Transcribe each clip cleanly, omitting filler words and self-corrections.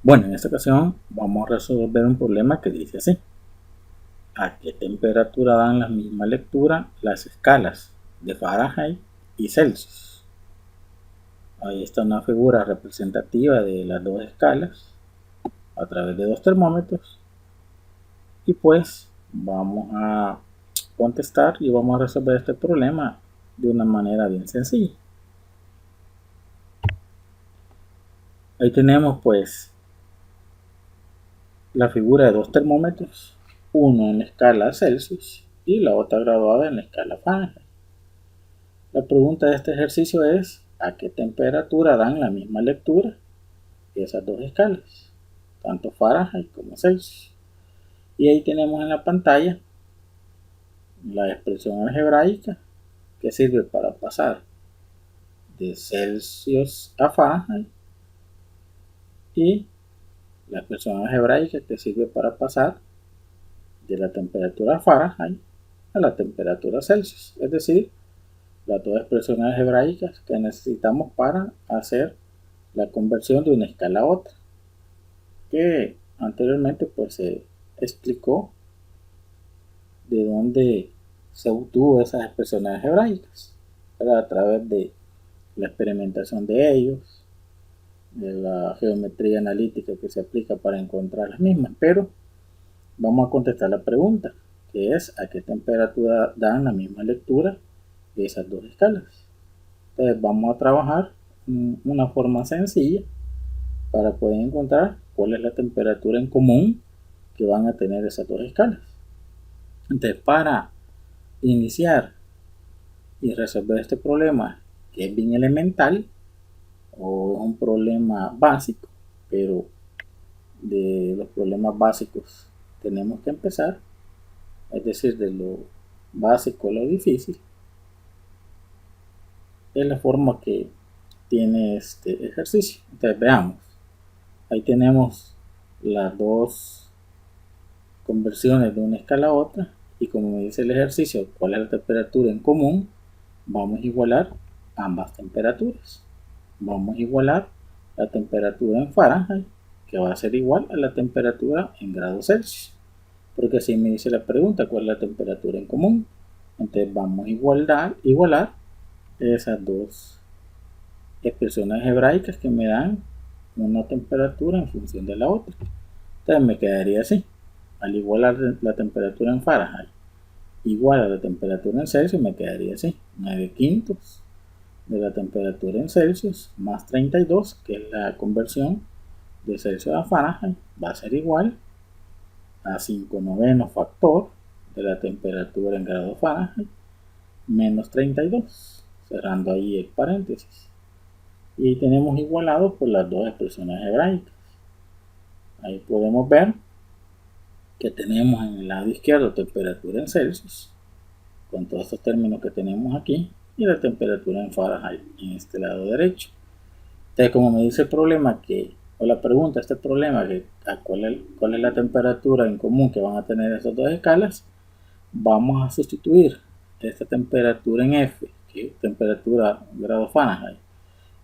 Bueno, en esta ocasión vamos a resolver un problema que dice así. ¿A qué temperatura dan la misma lectura las escalas de Fahrenheit y Celsius? Ahí está una figura representativa de las dos escalas a través de dos termómetros. Y pues vamos a contestar y vamos a resolver este problema de una manera bien sencilla. Ahí tenemos pues la figura de dos termómetros, uno en la escala Celsius y la otra graduada en la escala Fahrenheit. La pregunta de este ejercicio es: ¿a qué temperatura dan la misma lectura esas dos escalas, tanto Fahrenheit como Celsius? Y ahí tenemos en la pantalla la expresión algebraica que sirve para pasar de Celsius a Fahrenheit y la expresión algebraica que sirve para pasar de la temperatura Fahrenheit a la temperatura Celsius, es decir, las dos expresiones algebraicas que necesitamos para hacer la conversión de una escala a otra, que anteriormente pues se explicó de dónde se obtuvo esas expresiones algebraicas, a través de la experimentación de ellos, de la geometría analítica que se aplica para encontrar las mismas. Pero vamos a contestar la pregunta, que es: ¿a qué temperatura dan la misma lectura de esas dos escalas? Entonces vamos a trabajar una forma sencilla para poder encontrar cuál es la temperatura en común que van a tener esas dos escalas. Entonces, para iniciar y resolver este problema, que es bien elemental o es un problema básico, pero de los problemas básicos tenemos que empezar, es decir, de lo básico a lo difícil, es la forma que tiene este ejercicio. Entonces veamos, ahí tenemos las dos conversiones de una escala a otra, y como me dice el ejercicio cuál es la temperatura en común, vamos a igualar ambas temperaturas. Vamos a igualar la temperatura en Fahrenheit, que va a ser igual a la temperatura en grados Celsius, porque así me dice la pregunta cuál es la temperatura en común. Entonces vamos a igualar esas dos expresiones algebraicas que me dan una temperatura en función de la otra. Entonces me quedaría así: al igualar la temperatura en Fahrenheit igual a la temperatura en Celsius, me quedaría así: 9 quintos de la temperatura en Celsius más 32, que es la conversión de Celsius a Fahrenheit, va a ser igual a 5 novenos factor de la temperatura en grados Fahrenheit menos 32, cerrando ahí el paréntesis. Y tenemos igualado por las dos expresiones algebraicas. Ahí podemos ver que tenemos en el lado izquierdo temperatura en Celsius, con todos estos términos que tenemos aquí, y la temperatura en Fahrenheit en este lado derecho. Entonces, como me dice el problema o la pregunta, este problema, cuál es la temperatura en común que van a tener estas dos escalas, vamos a sustituir esta temperatura en F, que es temperatura grado Fahrenheit,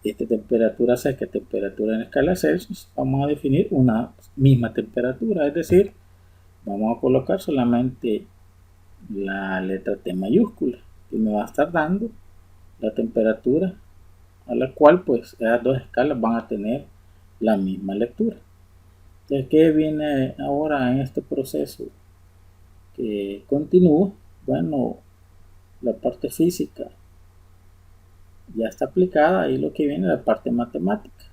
y esta temperatura C, que es temperatura en escala Celsius, vamos a definir una misma temperatura, es decir, vamos a colocar solamente la letra T mayúscula, que me va a estar dando la temperatura a la cual pues esas dos escalas van a tener la misma lectura. Entonces, ¿qué viene ahora en este proceso que continúa? Bueno, la parte física ya está aplicada, y lo que viene es la parte matemática,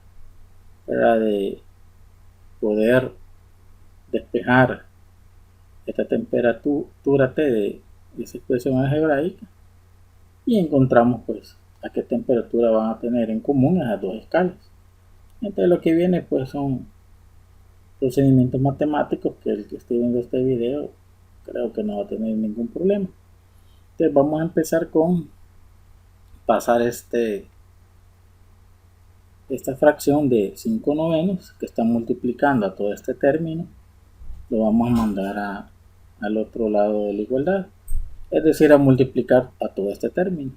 para de poder despejar esta temperatura T de esa expresión algebraica, y encontramos pues a qué temperatura van a tener en común esas dos escalas. Entonces lo que viene pues son procedimientos matemáticos que el que esté viendo este video creo que no va a tener ningún problema. Entonces vamos a empezar con pasar esta fracción de 5 novenos que está multiplicando a todo este término, lo vamos a mandar al otro lado de la igualdad, es decir, a multiplicar a todo este término.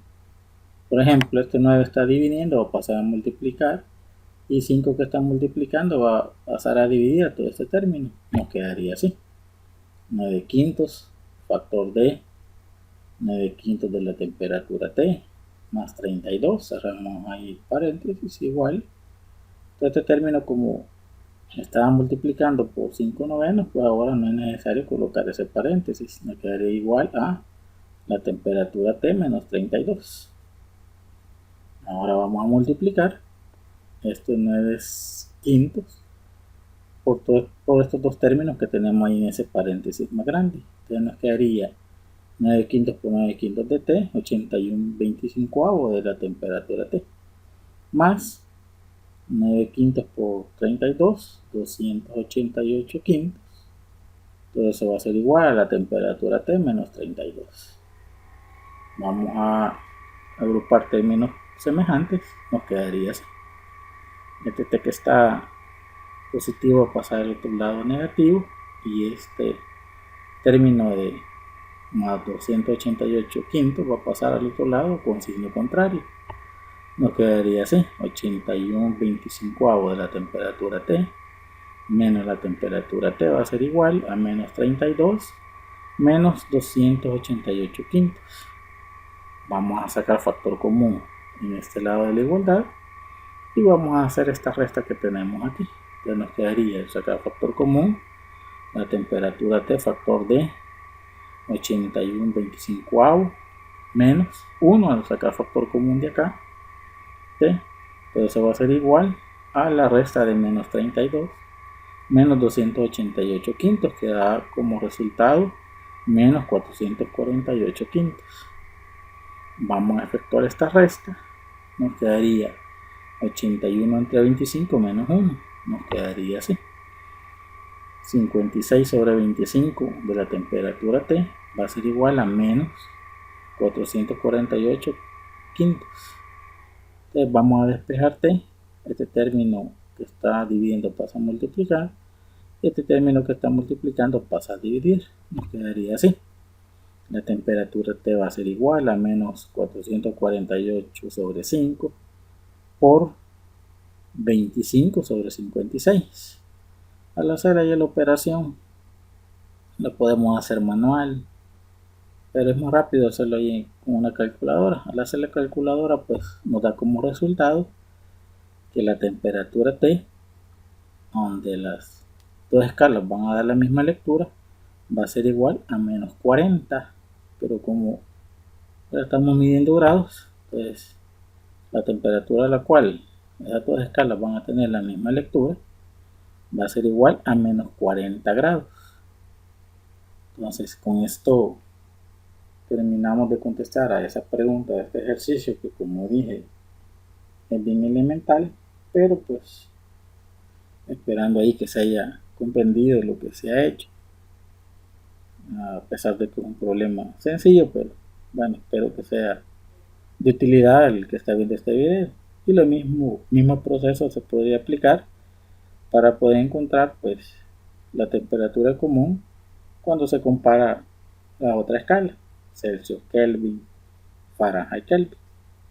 Por ejemplo, este 9 está dividiendo, va a pasar a multiplicar y 5 que están multiplicando va a pasar a dividir todo este término. Nos quedaría así: 9 quintos factor de 9 quintos de la temperatura T más 32, cerramos ahí paréntesis, igual. Este término, como estaba multiplicando por 5 novenos, pues ahora no es necesario colocar ese paréntesis, me quedaría igual a la temperatura T menos 32. Ahora vamos a multiplicar estos 9 quintos por estos dos términos que tenemos ahí en ese paréntesis más grande. Entonces nos quedaría 9 quintos por 9 quintos de T, 81/25 de la temperatura T, más 9 quintos por 32, 288 quintos. Todo eso va a ser igual a la temperatura T menos 32. Vamos a agrupar términos semejantes, nos quedaría así: este T que está positivo va a pasar al otro lado negativo, y este término de más 288 quintos va a pasar al otro lado con signo contrario. Nos quedaría así: 81/25 de la temperatura T menos la temperatura T va a ser igual a menos 32 menos 288 quintos. Vamos a sacar factor común en este lado de la igualdad y vamos a hacer esta resta que tenemos aquí. Entonces nos quedaría sacar factor común, la temperatura T factor de 81/25 menos 1 al sacar factor común de acá, T. Entonces eso va a ser igual a la resta de menos 32 menos 288 quintos, que da como resultado menos 448 quintos. Vamos a efectuar esta resta. Nos quedaría 81 entre 25 menos 1. Nos quedaría así: 56 sobre 25 de la temperatura T va a ser igual a menos 448 quintos. Entonces vamos a despejar T. Este término que está dividiendo pasa a multiplicar. Este término que está multiplicando pasa a dividir. Nos quedaría así: la temperatura T va a ser igual a menos 448 sobre 5 por 25 sobre 56. Al hacer ahí la operación, la podemos hacer manual, pero es más rápido hacerlo ahí con una calculadora. Al hacer la calculadora, pues nos da como resultado que la temperatura T, donde las dos escalas van a dar la misma lectura, va a ser igual a menos 40, pero como estamos midiendo grados, pues la temperatura a la cual esas dos escalas van a tener la misma lectura va a ser igual a menos 40 grados. Entonces, con esto terminamos de contestar a esa pregunta de este ejercicio, que, como dije, es bien elemental, pero pues esperando ahí que se haya comprendido lo que se ha hecho, a pesar de que es un problema sencillo, pero bueno, espero que sea de utilidad el que está viendo este video. Y lo mismo proceso se podría aplicar para poder encontrar pues la temperatura común cuando se compara la otra escala: Celsius, Kelvin, Fahrenheit, Kelvin.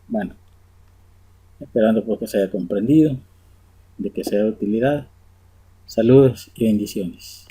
Bueno, esperando pues que se haya comprendido, de que sea de utilidad. Saludos y bendiciones.